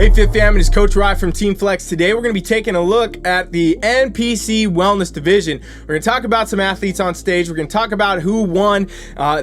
Hey Fit Fam, it is Coach Rye from Team Flex. Today we're going to be taking a look at the NPC Wellness Division. We're going to talk about some athletes on stage. We're going to talk about who won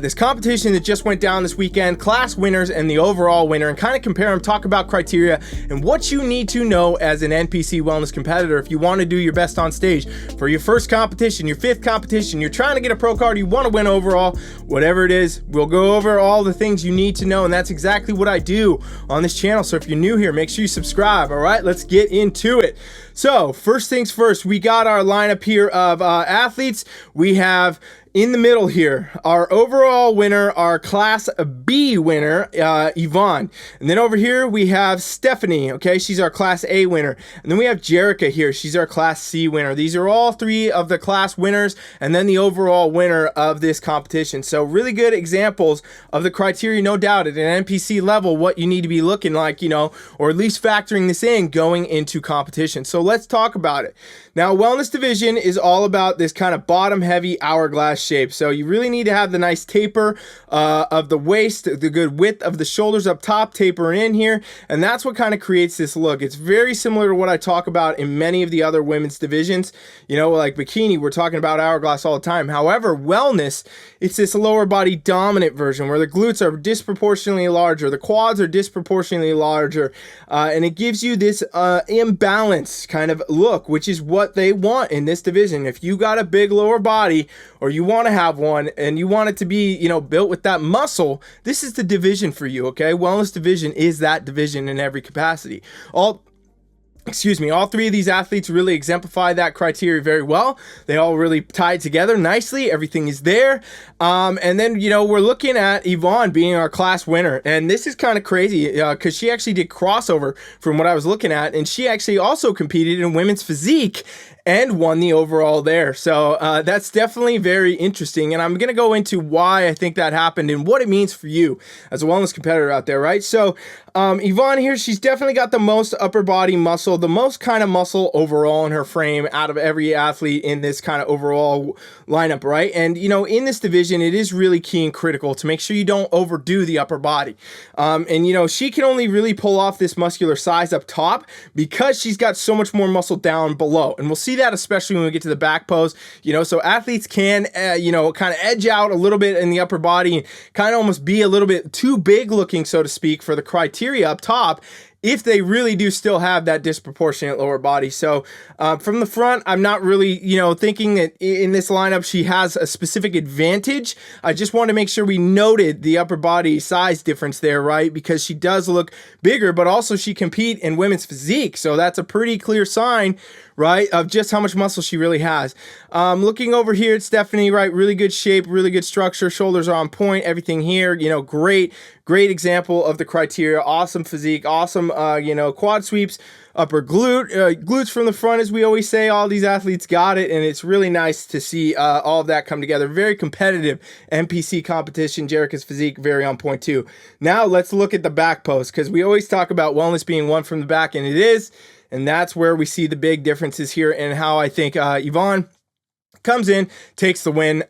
this competition that just went down this weekend, class winners and the overall winner, and kind of compare them, talk about criteria and what you need to know as an NPC Wellness competitor if you want to do your best on stage for your first competition, your fifth competition, you're trying to get a pro card, you want to win overall, whatever it is. We'll go over all the things you need to know, and that's exactly what I do on this channel. So if you're new here, make sure you subscribe. All right, let's get into it. So first things first, we got our lineup here of athletes. We have in the middle here, our overall winner, our Class B winner, Yvonne. And then over here, we have Stephanie, okay? She's our Class A winner. And then we have Jerica here. She's our Class C winner. These are all three of the class winners and then the overall winner of this competition. So really good examples of the criteria, no doubt, at an NPC level, what you need to be looking like, you know, or at least factoring this in going into competition. So let's talk about it. Now, Wellness Division is all about this kind of bottom-heavy hourglass shape. So you really need to have the nice taper of the waist, the good width of the shoulders up top, tapering in here, and that's what kind of creates this look. It's very similar to what I talk about in many of the other women's divisions. You know, like bikini, we're talking about hourglass all the time. However, wellness, it's this lower body dominant version where the glutes are disproportionately larger, the quads are disproportionately larger, and it gives you this imbalance kind of look, which is what they want in this division. If you got a big lower body or you want to have one and you want it to be, you know, built with that muscle, this is the division for you, okay? Wellness Division is that division in every capacity. All three of these athletes really exemplify that criteria very well. They all really tied together nicely. Everything is there. And then, you know, we're looking at Yvonne being our class winner. And this is kind of crazy because she actually did crossover from what I was looking at. And she actually also competed in women's physique and won the overall there. So that's definitely very interesting. And I'm going to go into why I think that happened and what it means for you as a wellness competitor out there, right? So Yvonne here, she's definitely got the most upper body muscle, the most kind of muscle overall in her frame out of every athlete in this kind of overall lineup, right? And, you know, in this division, it is really key and critical to make sure you don't overdo the upper body. And, you know, she can only really pull off this muscular size up top because she's got so much more muscle down below. And we'll see that especially when we get to the back pose, you know, so athletes can, you know, kind of edge out a little bit in the upper body and kind of almost be a little bit too big looking, so to speak, for the criteria up top, if they really do still have that disproportionate lower body. So from the front, I'm not really, you know, thinking that in this lineup she has a specific advantage. I just want to make sure we noted the upper body size difference there, right? Because she does look bigger, but also she compete in women's physique. So that's a pretty clear sign, right, of just how much muscle she really has. Looking over here at Stephanie, right, really good shape, really good structure, shoulders are on point, everything here, you know, great example of the criteria, awesome physique, awesome, you know, quad sweeps, upper glutes from the front, as we always say. All these athletes got it, and it's really nice to see all of that come together. Very competitive NPC competition. Jerica's physique, very on point too. Now let's look at the back pose, because we always talk about wellness being one from the back, and it is. And that's where we see the big differences here and how I think Yvonne comes in, takes the win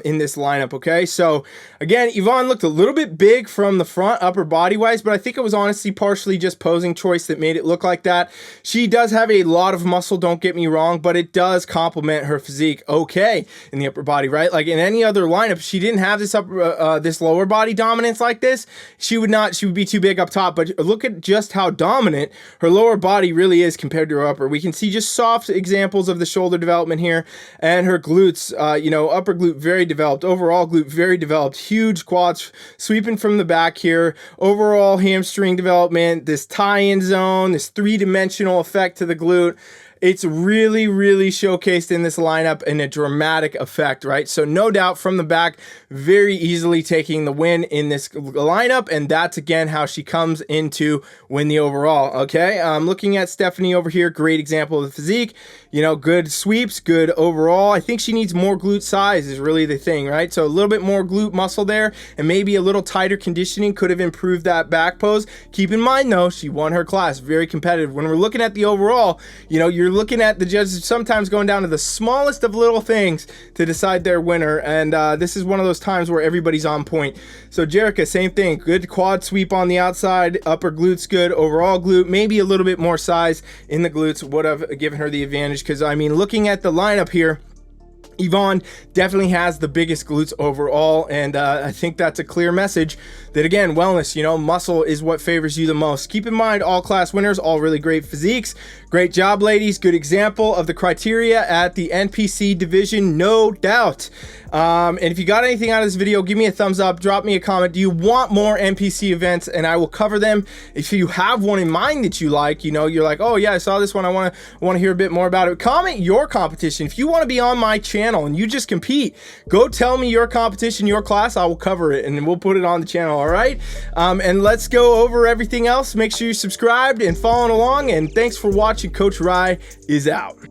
in this lineup, okay? So, again, Yvonne looked a little bit big from the front, upper body-wise, but I think it was honestly partially just posing choice that made it look like that. She does have a lot of muscle, don't get me wrong, but it does complement her physique okay in the upper body, right? Like in any other lineup, she didn't have this this lower body dominance like this. She would be too big up top, but look at just how dominant her lower body really is compared to her upper. We can see just soft examples of the shoulder development here, and her glutes, you know, upper glute very developed, overall glute very developed, huge quads sweeping from the back here, overall hamstring development, this tie-in zone, this three-dimensional effect to the glute. It's really, really showcased in this lineup in a dramatic effect, right? So no doubt from the back, very easily taking the win in this lineup, and that's again how she comes into win the overall, okay? Looking at Stephanie over here, great example of the physique, you know, good sweeps, good overall. I think she needs more glute size is really the thing, right? So a little bit more glute muscle there, and maybe a little tighter conditioning could have improved that back pose. Keep in mind though, she won her class, very competitive. When we're looking at the overall, you know, you're you're looking at the judges sometimes going down to the smallest of little things to decide their winner, and this is one of those times where everybody's on point. So Jerica, same thing, good quad sweep on the outside, upper glutes good, overall glute, maybe a little bit more size in the glutes would have given her the advantage, because I mean, looking at the lineup here, Yvonne definitely has the biggest glutes overall, and I think that's a clear message that, again, wellness, you know, muscle is what favors you the most. Keep in mind, all class winners, all really great physiques. Great job, ladies. Good example of the criteria at the NPC division, no doubt. And if you got anything out of this video, give me a thumbs up, drop me a comment. Do you want more NPC events? And I will cover them. If you have one in mind that you like, you know, you're like, oh yeah, I saw this one, I want to hear a bit more about it. Comment your competition. If you want to be on my channel and you just compete, go tell me your competition, your class, I will cover it and we'll put it on the channel. All right, and let's go over everything else. Make sure you're subscribed and following along, and thanks for watching. Coach Rye is out.